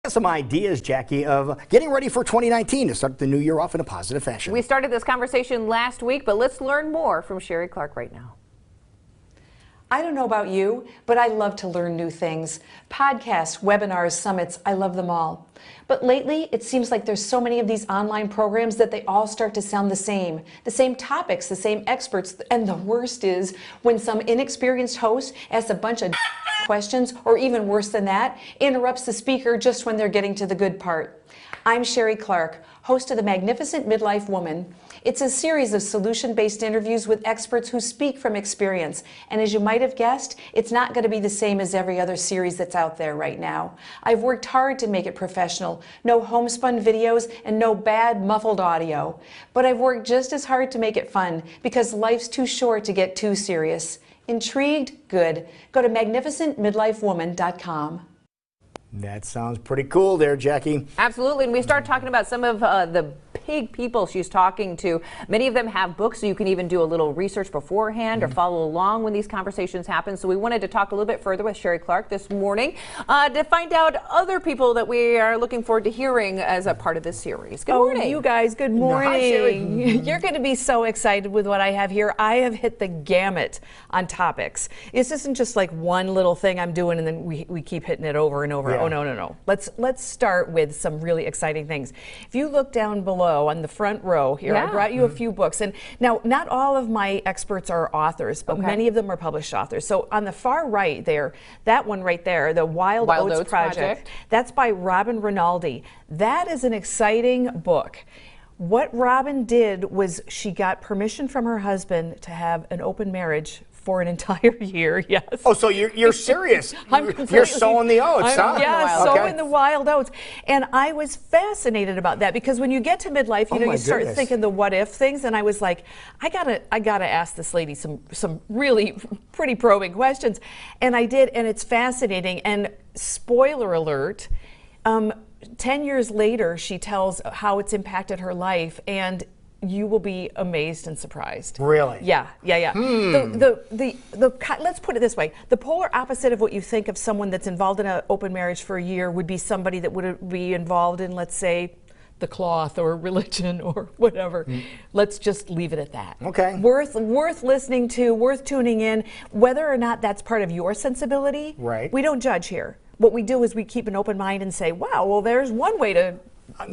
Some ideas, Jackie, of getting ready for 2019 to start the new year off in a positive fashion. We started this conversation last week, but let's learn more from Sheree Clark right now. I don't know about you, but I love to learn new things. Podcasts, webinars, summits, I love them all. But lately, it seems like there's so many of these online programs that they all start to sound the same topics, the same experts, and the worst is when some inexperienced host asks a bunch of questions, or even worse than that, interrupts the speaker just when they're getting to the good part. I'm Sheree Clark, host of the Magnificent Midlife Woman. It's a series of solution-based interviews with experts who speak from experience. And as you might have guessed, it's not going to be the same as every other series that's out there right now. I've worked hard to make it professional. No homespun videos and no bad muffled audio. But I've worked just as hard to make it fun because life's too short to get too serious. Intrigued? Good. Go to magnificentmidlifewoman.com. That sounds pretty cool there, Jackie. Absolutely, and we start talking about some of the big people she's talking to. Many of them have books, so you can even do a little research beforehand or follow along when these conversations happen. So we wanted to talk a little bit further with Sheree Clark this morning to find out other people that we are looking forward to hearing as a part of this series. Good morning. You guys, good morning. Hi, Sheree. You're going to be so excited with what I have here. I have hit the gamut on topics. This isn't just like one little thing I'm doing and then we keep hitting it over and over. Yeah. Oh, no. Let's start with some really exciting things. If you look down below on the front row here, I brought you a few books. And now, not all of my experts are authors, but many of them are published authors. So on the far right there, that one right there, the Wild Oats Project, that's by Robin Rinaldi. That is an exciting book. What Robin did was she got permission from her husband to have an open marriage for an entire year, yes. Oh, so you're serious. You're sowing the oats, huh? Yeah, sowing the wild oats. And I was fascinated about that because when you get to midlife, you start thinking the what if things, and I was like, I gotta ask this lady some really pretty probing questions. And I did, and it's fascinating. And spoiler alert, 10 years later, she tells how it's impacted her life, and you will be amazed and surprised. Really? Yeah. Let's put it this way. The polar opposite of what you think of someone that's involved in an open marriage for a year would be somebody that would be involved in, let's say, the cloth or religion or whatever. Let's just leave it at that. Okay. Worth listening to, worth tuning in, whether or not that's part of your sensibility. Right. We don't judge here. What we do is we keep an open mind and say, wow, well, there's one way to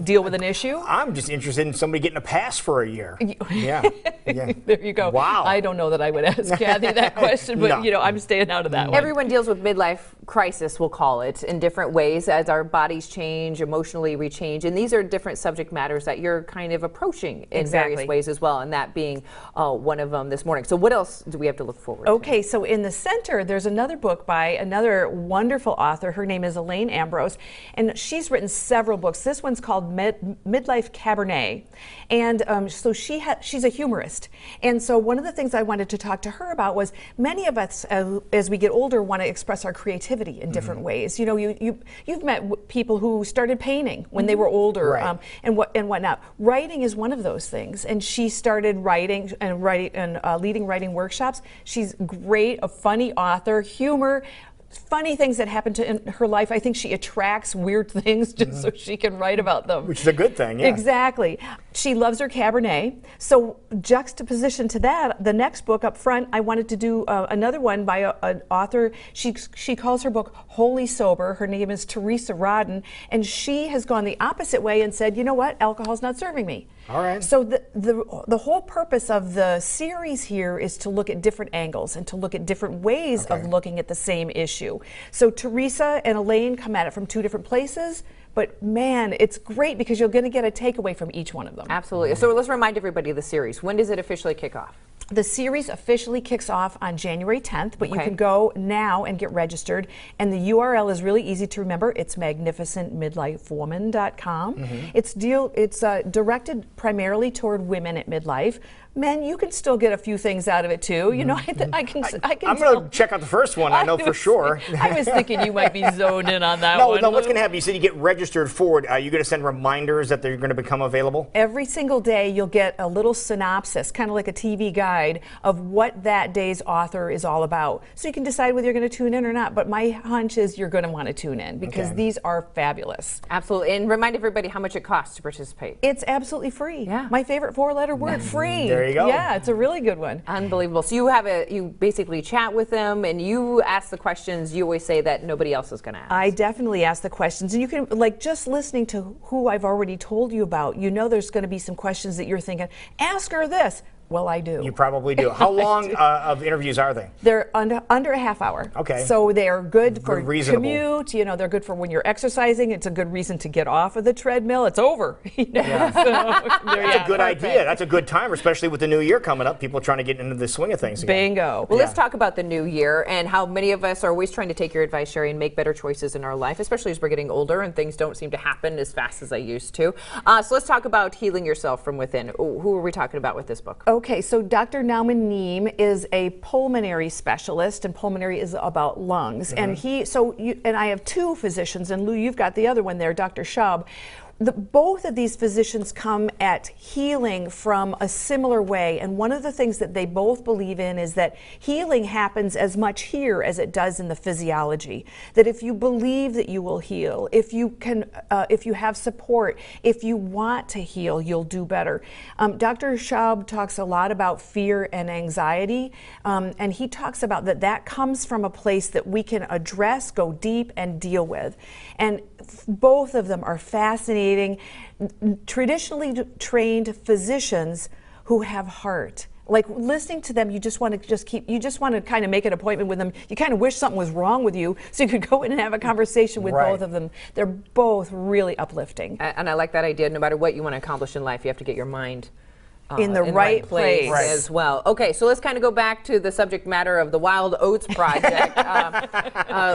deal with an issue. I'm just interested in somebody getting a pass for a year. Yeah. There you go. Wow. I don't know that I would ask Kathy that question, but No. I'm staying out of that one. Everyone deals with midlife crisis, we'll call it, in different ways as our bodies change, emotionally we change, and these are different subject matters that you're kind of approaching in various ways as well, and that being one of them this morning. So what else do we have to look forward to? Okay, so in the center, there's another book by another wonderful author. Her name is Elaine Ambrose, and she's written several books. This one's called Midlife Cabernet, and so she's a humorist. And so one of the things I wanted to talk to her about was many of us, as we get older, want to express our creativity in different ways. You've met people who started painting when they were older, and whatnot. Writing is one of those things, and she started writing and leading writing workshops. She's great, a funny author, humor. Funny things that happen in her life. I think she attracts weird things just so she can write about them. Which is a good thing, yeah. Exactly. She loves her Cabernet. So juxtaposition to that, the next book up front, I wanted to do another one by an author. She calls her book Wholly Sober. Her name is Teresa Rodden, and she has gone the opposite way and said, you know what, alcohol's not serving me. All right. So the whole purpose of the series here is to look at different angles and to look at different ways of looking at the same issue. So Teresa and Elaine come at it from two different places, but man, it's great because you're going to get a takeaway from each one of them. Absolutely. So let's remind everybody of the series. When does it officially kick off? The series officially kicks off on January 10th, but you can go now and get registered. And the URL is really easy to remember. It's magnificentmidlifewoman.com. It's directed primarily toward women at midlife, Men, you can still get a few things out of it too. You know, I can. I'm going to check out the first one. I know for sure. I was thinking you might be zoned in on that one. No, what's going to happen? You said you get registered for it. Are you going to send reminders that they're going to become available? Every single day you'll get a little synopsis, kind of like a TV guide, of what that day's author is all about. So you can decide whether you're going to tune in or not. But my hunch is you're going to want to tune in because these are fabulous. Absolutely. And remind everybody how much it costs to participate. It's absolutely free. Yeah. My favorite four-letter word, free. There you go. Yeah, it's a really good one. Unbelievable. So you basically chat with them and you ask the questions you always say that nobody else is going to ask. I definitely ask the questions, and you can, like, just listening to who I've already told you about, you know there's going to be some questions that you're thinking, ask her this. Well, I do. You probably do. How long of interviews are they? They're under a half hour. Okay. So they are good for reasonable. commute. You know, they're good for when you're exercising. It's a good reason to get off of the treadmill. It's over. You know? So, That's a good idea. That's a good time, especially with the new year coming up. People trying to get into the swing of things again. Bingo. Well, let's talk about the new year and how many of us are always trying to take your advice, Sheree, and make better choices in our life, especially as we're getting older and things don't seem to happen as fast as they used to. So let's talk about healing yourself from within. Who are we talking about with this book? Okay, so Dr. Nauman Neem is a pulmonary specialist, and pulmonary is about lungs. And and I have two physicians, and Lou, you've got the other one there, Dr. Schaub. Both of these physicians come at healing from a similar way, and one of the things that they both believe in is that healing happens as much here as it does in the physiology. That if you believe that you will heal, if you have support, if you want to heal, you'll do better. Dr. Schaub talks a lot about fear and anxiety, and he talks about that comes from a place that we can address, go deep, and deal with. And both of them are fascinating, traditionally trained physicians who have heart. Like, listening to them, you just want to kind of make an appointment with them. You kind of wish something was wrong with you so you could go in and have a conversation with both of them. They're both really uplifting. And I like that idea. No matter what you want to accomplish in life, you have to get your mind in the right place as well. Okay, so let's kind of go back to the subject matter of the Wild Oats Project.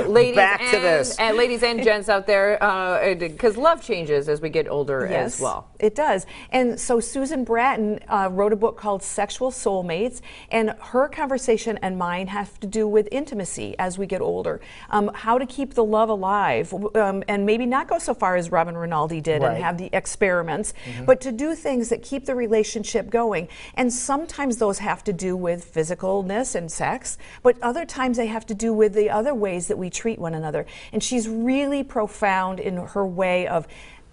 Ladies and gents out there, because love changes as we get older as well. It does. And so Susan Bratton wrote a book called Sexual Soulmates, and her conversation and mine have to do with intimacy as we get older. How to keep the love alive, and maybe not go so far as Robin Rinaldi did and have the experiments, but to do things that keep the relationship going. And sometimes those have to do with physicalness and sex, but other times they have to do with the other ways that we treat one another. And she's really profound in her way of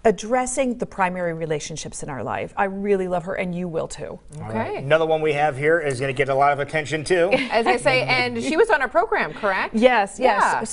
addressing the primary relationships in our life. I really love her, and you will too. Okay. Right. Another one we have here is going to get a lot of attention too. As I say, and she was on our program, correct? Yes, Yeah.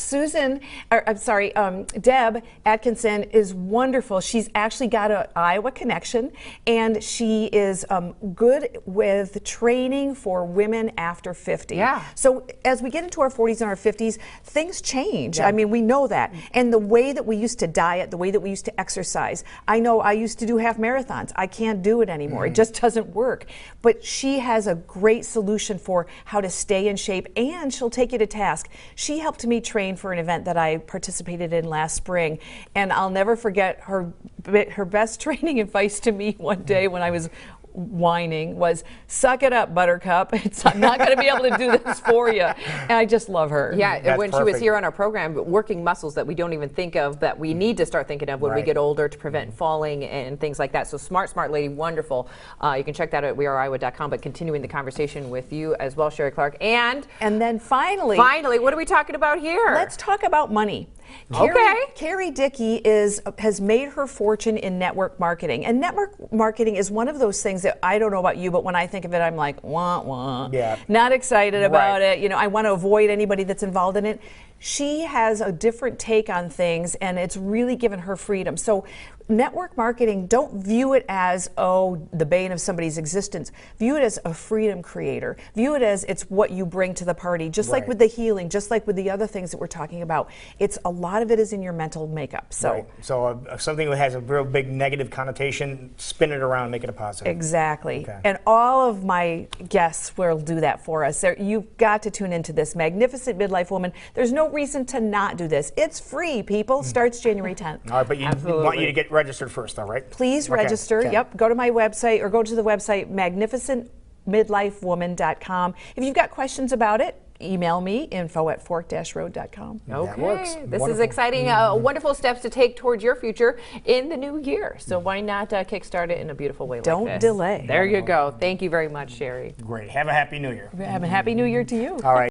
Deb Atkinson is wonderful. She's actually got an Iowa connection, and she is good with training for women after 50. Yeah. So as we get into our 40s and our 50s, things change. I mean, we know that. And the way that we used to diet, the way that we used to exercise, I know I used to do half marathons. I can't do it anymore. It just doesn't work. But she has a great solution for how to stay in shape, and she'll take you to task. She helped me train for an event that I participated in last spring, and I'll never forget her best training advice to me one day when I was whining was, suck it up, Buttercup. I'm not going to be able to do this for you. And I just love her. Yeah, That's when she was here on our program, working muscles that we don't even think of, that we need to start thinking of when we get older to prevent falling and things like that. So smart lady, wonderful. You can check that out at weareiowa.com, but continuing the conversation with you as well, Sheree Clark. And then finally, what are we talking about here? Let's talk about money. Carrie Dickey has made her fortune in network marketing. And network marketing is one of those things that, I don't know about you, but when I think of it, I'm like, wah, wah. Yeah. Not excited about it. You know, I want to avoid anybody that's involved in it. She has a different take on things, and it's really given her freedom. So network marketing, don't view it as, the bane of somebody's existence. View it as a freedom creator. View it as it's what you bring to the party, just like with the healing, just like with the other things that we're talking about. A lot of it is in your mental makeup. So, something that has a real big negative connotation, spin it around, make it a positive. Exactly. Okay. And all of my guests will do that for us. You've got to tune into this Magnificent Midlife Woman. There's no reason to not do this. It's free, people. Starts January 10th. All right, but we want you to get registered first, though, right? Please register. Okay. Yep. Go to my website, or go to the website magnificentmidlifewoman.com. If you've got questions about it, email me, info@fork-road.com. That works. Okay, this is Wonderful. exciting. Wonderful steps to take towards your future in the new year. So why not kickstart it in a beautiful way like this? Don't delay. There you go. Thank you very much, Sheree. Great. Have a happy New Year. Have a happy new year to you. All right.